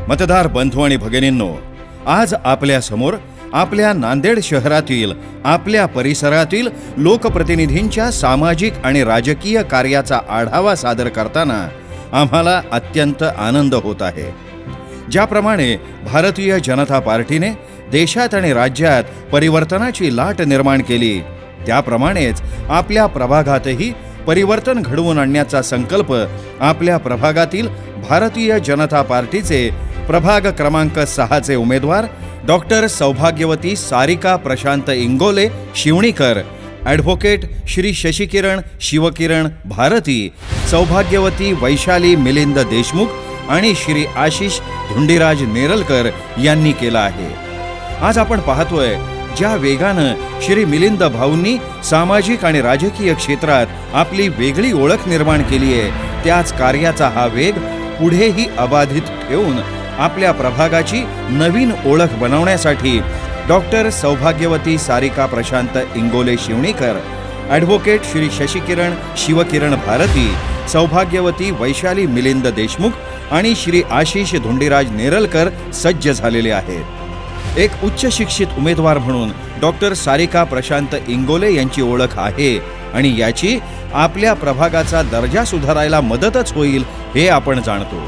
मतदार बंधू आणि भगिनींनो, आज आपल्या समोर आपल्या नांदेड शहरातील आपल्या परिसरातील लोकप्रतिनिधींच्या सामाजिक आणि राजकीय कार्याचा आढावा सादर करताना आम्हाला अत्यंत आनंद होत आहे। ज्याप्रमाणे भारतीय जनता पार्टीने देशात आणि राज्यात परिवर्तनाची लाट निर्माण केली, त्याप्रमाणेच आपल्या प्रभागातही परिवर्तन घडवून आणण्याचा संकल्प आपल्या प्रभागातील भारतीय जनता पार्टीचे प्रभाग क्रमांक 6 चे उमेदवार डॉक्टर सौभाग्यवती सारिका प्रशांत इंगोले शिवणीकर, ॲडव्होकेट श्री शशिकिरण शिवकिरण भारती, सौभाग्यवती वैशाली मिलिंद देशमुख आणि श्री आशिष धुंडीराज नेरलकर यांनी केला आहे। आज आपण पाहतोय ज्या वेगानं श्री मिलिंद भाऊंनी सामाजिक आणि राजकीय क्षेत्रात आपली वेगळी ओळख निर्माण केली आहे, त्याच कार्याचा हा वेग पुढेही अबाधित ठेवून आपल्या प्रभागाची नवीन ओळख बनवण्यासाठी डॉक्टर सौभाग्यवती सारिका प्रशांत इंगोले शिवणीकर, ॲडव्होकेट श्री शशिकिरण शिवकिरण भारती, सौभाग्यवती वैशाली मिलिंद देशमुख आणि श्री आशिष धुंडीराज नेरलकर सज्ज झालेले आहेत। एक उच्च शिक्षित उमेदवार म्हणून डॉक्टर सारिका प्रशांत इंगोले यांची ओळख आहे आणि याची आपल्या प्रभागाचा दर्जा सुधारायला मदतच होईल हे आपण जाणतो।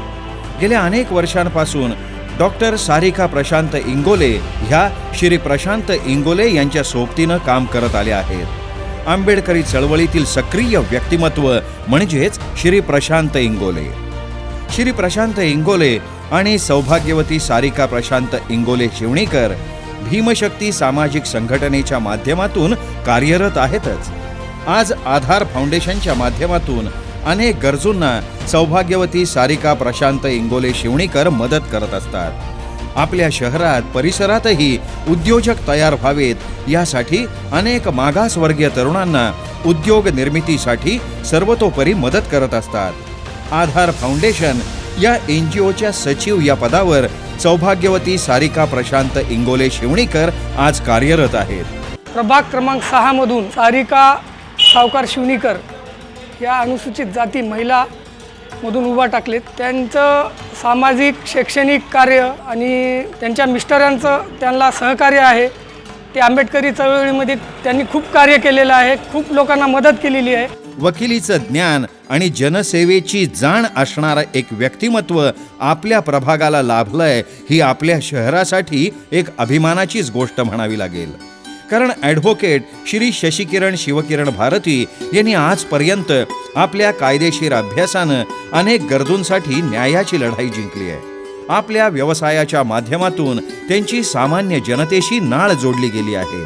गेल्या अनेक वर्षांपासून डॉक्टर सारिका प्रशांत इंगोले ह्या श्री प्रशांत इंगोले यांच्या सोबतीनं काम करत आले आहेत। आंबेडकरी चळवळीतील सक्रिय व्यक्तिमत्व म्हणजेच श्री प्रशांत इंगोले। श्री प्रशांत इंगोले आणि सौभाग्यवती सारिका प्रशांत इंगोले शिवणीकर भीमशक्ती सामाजिक संघटनेच्या माध्यमातून कार्यरत आहेतच। आज आधार फाउंडेशनच्या माध्यमातून अनेक गरजूंना सौभाग्यवती सारिका प्रशांत इंगोले शिवणीकर मदत करत असतात। आपल्या शहरात परिसरातही उद्योजक तयार व्हावेत यासाठी अनेक मागासवर्गीय तरुणांना उद्योग निर्मितीसाठी सर्वतोपरी मदत करत असतात। आधार फाउंडेशन या NGOच्या सचिव या पदावर सौभाग्यवती सारिका प्रशांत इंगोले शिवणीकर आज कार्यरत आहेत। प्रभाग क्रमांक 6 मधून सारिका सावकार शिवणीकर या अनुसूचित जाती महिला मधून उभा टाकलेत। त्यांचं सामाजिक शैक्षणिक कार्य आणि त्यांच्या मिस्टरांचं त्यांना सहकार्य आहे। ते आंबेडकरी चळवळीमध्ये त्यांनी खूप कार्य केलेलं आहे, खूप लोकांना मदत केलेली आहे। वकिलीचं ज्ञान आणि जनसेवेची जाण असणारं एक व्यक्तिमत्व आपल्या प्रभागाला लाभलंय ही आपल्या शहरासाठी एक अभिमानाचीच गोष्ट म्हणावी लागेल। कारण ॲडव्होकेट श्री शशिकिरण शिवकिरण भारती यांनी आजपर्यंत आपल्या कायदेशीर अभ्यासानं अनेक गरजूंसाठी न्यायाची लढाई जिंकली आहे। आपल्या व्यवसायाच्या माध्यमातून त्यांची सामान्य जनतेशी नाळ जोडली गेली आहे।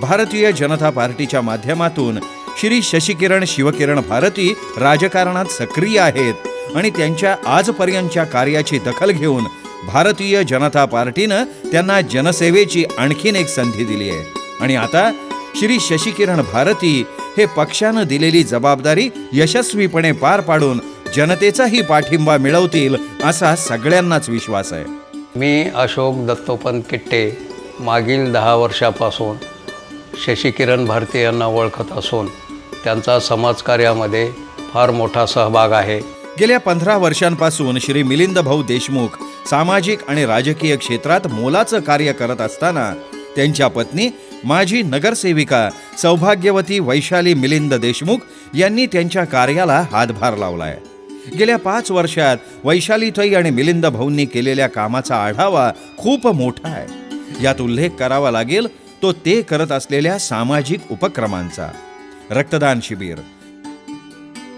भारतीय जनता पार्टीच्या माध्यमातून श्री शशिकिरण शिवकिरण भारती राजकारणात सक्रिय आहेत आणि त्यांच्या आजपर्यंतच्या कार्याची दखल घेऊन भारतीय जनता पार्टीनं त्यांना जनसेवेची आणखीन एक संधी दिली आहे आणि आता श्री शशिकिरण भारती हे पक्षानं दिलेली जबाबदारी यशस्वीपणे पार पाडून जनतेचाही पाठिंबा मिळवतील असा सगळ्यांनाच विश्वास आहे। मी अशोक दत्तोपंत किट्टे मागील 10 वर्षापासून शशिकिरण भारती यांना ओळखत असून त्यांचा समाजकार्यामध्ये फार मोठा सहभाग आहे। गेल्या 15 वर्षांपासून श्री मिलिंद भाऊ देशमुख सामाजिक आणि राजकीय क्षेत्रात मोलाचं कार्य करत असताना त्यांच्या पत्नी माजी नगरसेविका सौभाग्यवती वैशाली मिलिंद देशमुख यांनी त्यांच्या कार्याला हातभार लावलाय। गेल्या 5 वर्षात वैशालीताई आणि मिलिंद भाऊंनी केलेल्या कामाचा आढावा खूप मोठा आहे। यात उल्लेख करावा लागेल तो ते करत असलेल्या सामाजिक उपक्रमांचा। रक्तदान शिबिर,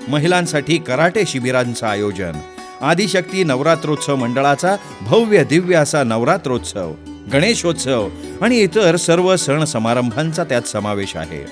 महिलांसाठी कराटे शिबिरांचं आयोजन, आदिशक्ती नवरात्रोत्सव मंडळाचा भव्य दिव्य असा नवरात्रोत्सव, गणेशोत्सव आणि इतर सर्व सण समारंभांचा त्यात समावेश आहे।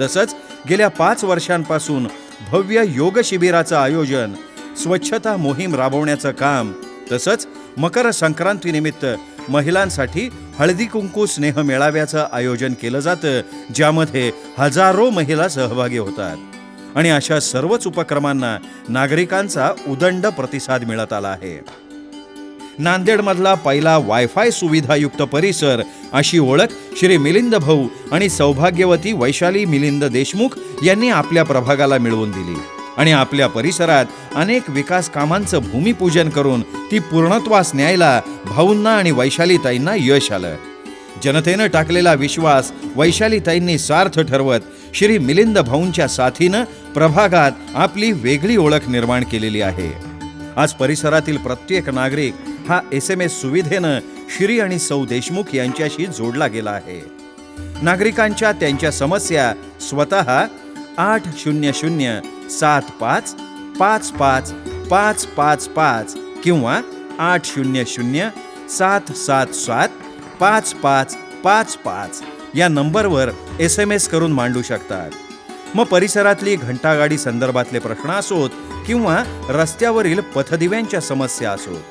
तसंच गेल्या 5 वर्षांपासून भव्य योग शिबिराचं आयोजन, स्वच्छता मोहीम राबवण्याचं काम, तसंच मकर संक्रांतीनिमित्त महिलांसाठी हळदी कुंकू स्नेह मेळाव्याचं आयोजन केलं जातं, ज्यामध्ये हजारो महिला सहभागी होतात आणि अशा सर्वच उपक्रमांना नागरिकांचा उदंड प्रतिसाद मिळत आला आहे। नांदेडमधला पहिला वायफाय सुविधायुक्त परिसर अशी ओळख श्री मिलिंद भाऊ आणि सौभाग्यवती वैशाली मिलिंद देशमुख यांनी आपल्या प्रभागाला मिळवून दिली। आणि आपल्या परिसरात अनेक विकास कामांचं भूमिपूजन करून ती पूर्णत्वास न्यायला भाऊंना आणि वैशालीताईंना यश आलं. जनतेनं टाकलेला विश्वास वैशालीताईंनी सार्थ ठरवत श्री मिलिंद भाऊंच्या साथीनं प्रभागात आपली वेगळी ओळख निर्माण केलेली आहे. आज परिसरातील प्रत्येक नागरिक हा SMS सुविधेनं श्री आणि सौ देशमुख यांच्याशी जोडला गेला आहे. नागरिकांच्या त्यांच्या समस्या स्वतः 800-75-55-555 किंवा 800-777-5555 या नंबरवर SMS करून मांडू शकतात. मग परिसरातली घंटागाडी संदर्भातले प्रश्न असोत किंवा रस्त्यावरील पथदिव्यांच्या समस्या असोत,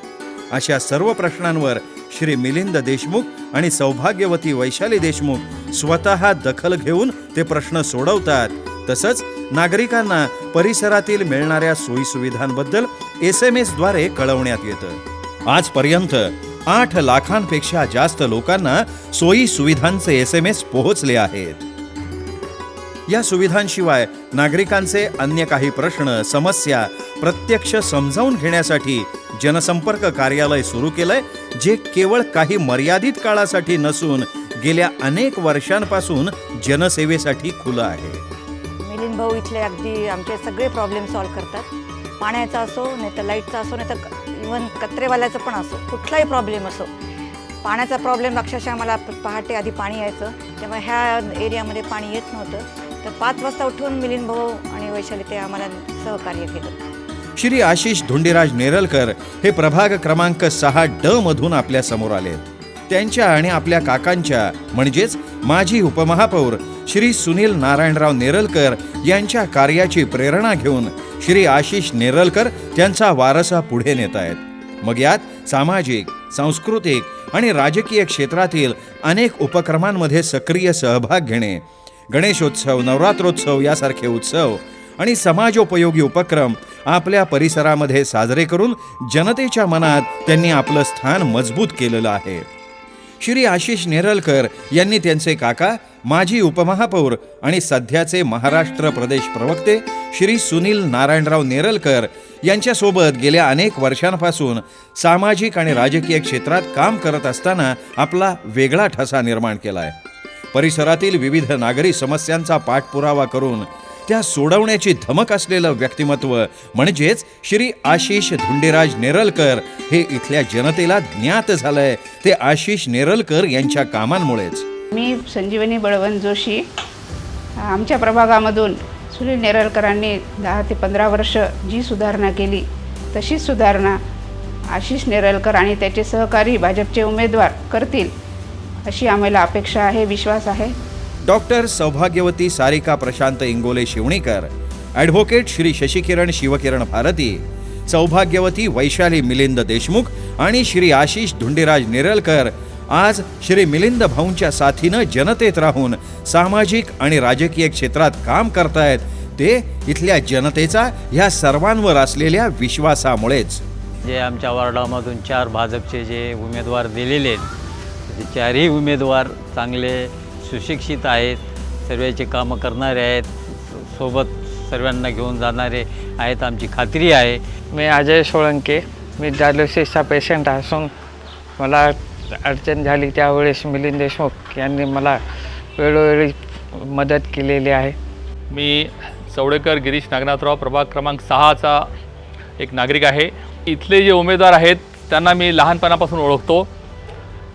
अशा सर्व प्रश्नांवर श्री मिलिंद देशमुख आणि सौभाग्यवती वैशाली देशमुख स्वतः दखल घेऊन ते प्रश्न सोडवतात. तसंच नागरिकांना परिसरातील मिळणाऱ्या सोयीसुविधांबद्दल SMS द्वारे कळवण्यात येतं. आजपर्यंत 8 लाखांपेक्षा जास्त लोकांना सोयी सुविधांचे SMS पोहोचले आहेत. या सुविधांशिवाय नागरिकांचे अन्य काही प्रश्न समस्या प्रत्यक्ष समजावून घेण्यासाठी जनसंपर्क कार्यालय सुरू केलंय, जे केवळ काही मर्यादित काळासाठी नसून गेल्या अनेक वर्षांपासून जनसेवेसाठी खुलं आहे. मिलिंद भाऊ इथले अगदी आमचे सगळे प्रॉब्लेम सॉल्व्ह करतात. पाण्याचा असो, नाही तर लाईटचा असो, नाही तर इव्हन कचरेवाल्याचं पण असो, कुठलाही प्रॉब्लेम असो. पाण्याचा प्रॉब्लेम अक्षरशः आम्हाला पहाटे आधी पाणी यायचं, तेव्हा ह्या एरियामध्ये पाणी येत नव्हतं. तर 5 वाजता उठून मिलिंद भाऊ आणि वैशाली ते आम्हाला सहकार्य केलं. श्री आशिष धुंडीराज नेरलकर हे प्रभाग क्रमांक 6D मधून आपल्या समोर आलेत. त्यांच्या आणि आपल्या काकांच्या म्हणजेच माजी उपमहापौर श्री सुनील नारायणराव नेरलकर यांच्या कार्याची प्रेरणा घेऊन श्री आशिष नेरलकर त्यांचा वारसा पुढे नेत आहेत. मग यात सामाजिक, सांस्कृतिक आणि राजकीय क्षेत्रातील अनेक उपक्रमांमध्ये सक्रिय सहभाग घेणे, गणेशोत्सव, नवरात्रोत्सव यासारखे उत्सव आणि समाजोपयोगी उपक्रम आपल्या परिसरामध्ये साजरे करून जनतेच्या मनात त्यांनी आपलं स्थान मजबूत केलेलं आहे. श्री आशिष नेरलकर यांनी त्यांचे काका माजी उपमहापौर आणि सध्याचे महाराष्ट्र प्रदेश प्रवक्ते श्री सुनील नारायणराव नेरलकर यांच्यासोबत गेल्या अनेक वर्षांपासून सामाजिक आणि राजकीय क्षेत्रात काम करत असताना आपला वेगळा ठसा निर्माण केलाय. परिसरातील विविध नागरी समस्यांचा पाठपुरावा करून त्या सोडवण्याची धमक असलेलं व्यक्तिमत्व म्हणजेच श्री आशिष धुंडीराज नेरलकर हे इथल्या जनतेला ज्ञात झालंय. ते आशिष नेरलकर यांच्या कामांमुळेच. मी संजीवनी बळवंत जोशी. आमच्या प्रभागामधून सुनील नेरलकरांनी 10 ते 15 वर्ष जी सुधारणा केली तशीच सुधारणा आशिष नेरलकर आणि त्याचे सहकारी भाजपचे उमेदवार करतील अशी आम्हाला अपेक्षा आहे, विश्वास आहे. डॉक्टर सौभाग्यवती सारिका प्रशांत इंगोले शिवणीकर, ॲडव्होकेट श्री शशिकिरण शिवकिरण भारती, सौभाग्यवती वैशाली मिलिंद देशमुख आणि श्री आशिष धुंडीराज नेरलकर आज श्री मिलिंद भाऊंच्या साथीनं जनतेत राहून सामाजिक आणि राजकीय क्षेत्रात काम करतायत. ते इथल्या जनतेचा ह्या सर्वांवर असलेल्या विश्वासामुळेच. जे आमच्या वार्डामधून 4 भाजपचे जे उमेदवार दिलेले आहेत, ते 4ही उमेदवार चांगले सुशिक्षित आहेत, सर्वांचे कामं करणारे आहेत, सोबत सर्वांना घेऊन जाणारे आहेत, आमची खात्री आहे. मी अजय सोळंके. मी डायलिसिसचा पेशंट असून मला अडचण झाली त्यावेळेस मिलिंद देशमुख यांनी मला वेळोवेळी मदत केलेली आहे. मी चौडेकर गिरीश नागनाथराव, प्रभाग क्रमांक 6चा एक नागरिक आहे. इथले जे उमेदवार आहेत त्यांना मी लहानपणापासून ओळखतो.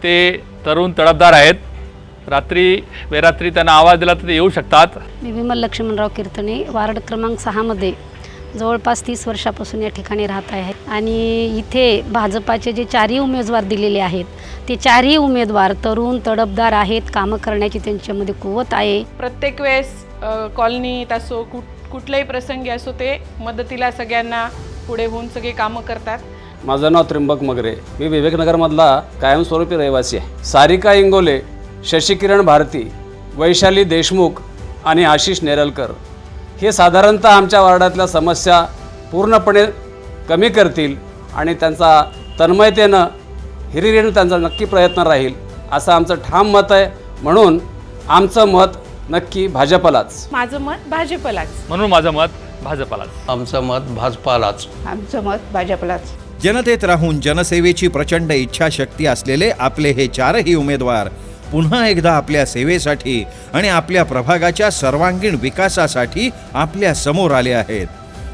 ते तरुण तडफदार आहेत. बेरात्री त्यांना आवाज दिला तर ते येऊ शकतात. मी विमल लक्ष्मणराव कीर्तने, वार्ड क्रमांक 6मध्ये जवळपास 30 वर्षापासून या ठिकाणी राहत आहे. आणि इथे भाजपाचे जे 4ही उमेदवार दिलेले आहेत ते 4ही उमेदवार तरुण तडफदार आहेत. कामं करण्याची त्यांच्यामध्ये कुवत आहे. प्रत्येक वेळेस कॉलनीत असो, कुठलाही प्रसंगी असो, ते मदतीला सगळ्यांना पुढे होऊन सगळे कामं करतात. माझं नाव त्र्यंबक मगरे. मी विवेकनगरमधला कायमस्वरूपी रहिवासी आहे. सारिका इंगोले, शशिकिरण भारती, वैशाली देशमुख आणि आशिष नेरलकर हे साधारणतः आमच्या वार्डातल्या समस्या पूर्णपणे कमी करतील आणि त्यांचा तन्मयतेनं हिरिरीनं त्यांचा नक्की प्रयत्न राहील असं आमचं ठाम मत आहे. म्हणून आमचं मत नक्की भाजपलाच. माझं मत भाजपलाच. म्हणून माझं मत भाजपालाच. आमचं मत भाजपालाच. आमचं मत भाजपलाच. जनतेत राहून जनसेवेची प्रचंड इच्छाशक्ती असलेले आपले हे चारही उमेदवार पुन्हा एकदा आपल्या सेवेसाठी आणि आपल्या प्रभागाच्या सर्वांगीण विकासासाठी आपल्या समोर आले आहेत.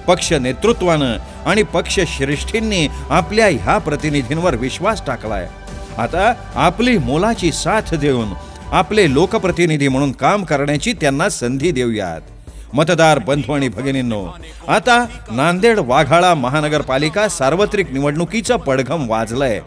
पक्ष नेतृत्वानं आणि पक्ष श्रेष्ठींनी आपल्या ह्या प्रतिनिधींवर विश्वास टाकलाय. आता आपली मोलाची साथ देऊन आपले लोकप्रतिनिधी म्हणून काम करण्याची त्यांना संधी देऊयात. मतदार बंधू आणि भगिनींनो, आता नांदेड वाघाळा महानगरपालिका सार्वत्रिक निवडणुकीचं पडघम वाजलंय.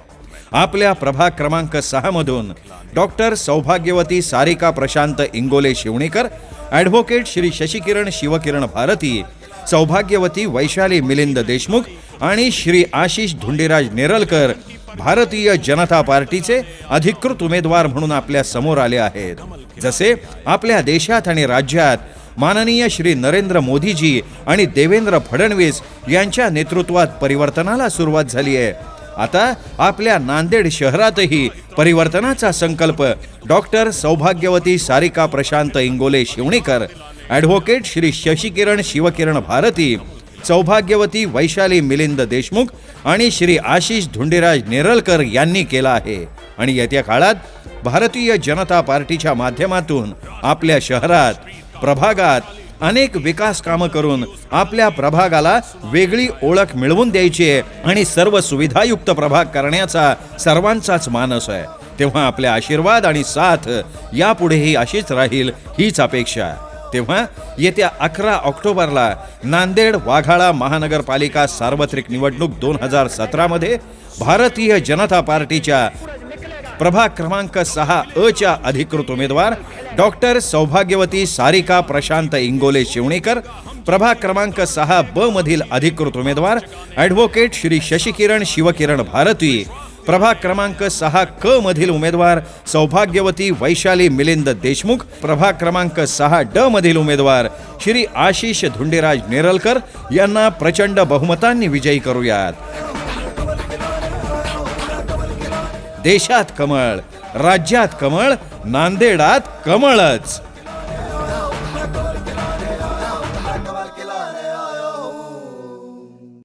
आपल्या प्रभाग क्रमांक 6 मधून डॉक्टर सौभाग्यवती सारिका प्रशांत इंगोले शिवणेकर, ॲडव्होकेट श्री शशिकिरण शिवकिरण भारती, सौभाग्यवती वैशाली मिलिंद देशमुख आणि श्री आशिष धुंडीराज नेरलकर भारतीय जनता पार्टीचे अधिकृत उमेदवार म्हणून आपल्या समोर आले आहेत. जसे आपल्या देशात आणि राज्यात माननीय श्री नरेंद्र मोदीजी आणि देवेंद्र फडणवीस यांच्या नेतृत्वात परिवर्तनाला सुरुवात झाली आहे, आता आपल्या नांदेड शहरातही परिवर्तनाचा संकल्प डॉक्टर सौभाग्यवती सारिका प्रशांत इंगोले शिवणेकर, ॲडव्होकेट श्री शशिकिरण शिवकिरण भारती, सौभाग्यवती वैशाली मिलिंद देशमुख आणि श्री आशिष धुंडीराज नेरलकर यांनी केला आहे. आणि येत्या काळात भारतीय जनता पार्टीच्या माध्यमातून आपल्या शहरात, प्रभागात अनेक विकास कामं करून आपल्या प्रभागाला वेगळी ओळख मिळवून द्यायची आहे आणि सर्व सुविधायुक्त प्रभाग करण्याचा सर्वांचाच मानस आहे. तेव्हा आपल्या आशीर्वाद आणि साथ यापुढेही अशीच राहील, हीच अपेक्षा. तेव्हा येत्या 11 ऑक्टोबरला नांदेड वाघाळा महानगरपालिका सार्वत्रिक निवडणूक 2017 मध्ये भारतीय जनता पार्टीच्या प्रभाग क्रमांक 6 अधिकृत उमेदवार डॉक्टर सौभाग्यवती सारिका प्रशांत इंगोले शिवणेकर, प्रभाग क्रमांक 6 मधील अधिकृत उमेदवार ॲडव्होकेट श्री शशिकिरण शिवकिरण भारती, प्रभाग क्रमांक 6 मधील उमेदवार सौभाग्यवती वैशाली मिलिंद देशमुख, प्रभाग क्रमांक 6 मधील उमेदवार श्री आशिष धुंडीराज नेरलकर यांना प्रचंड बहुमतांनी विजयी करूयात. देशात कमळ, राज्यात कमळ, नांदेडात कमळच.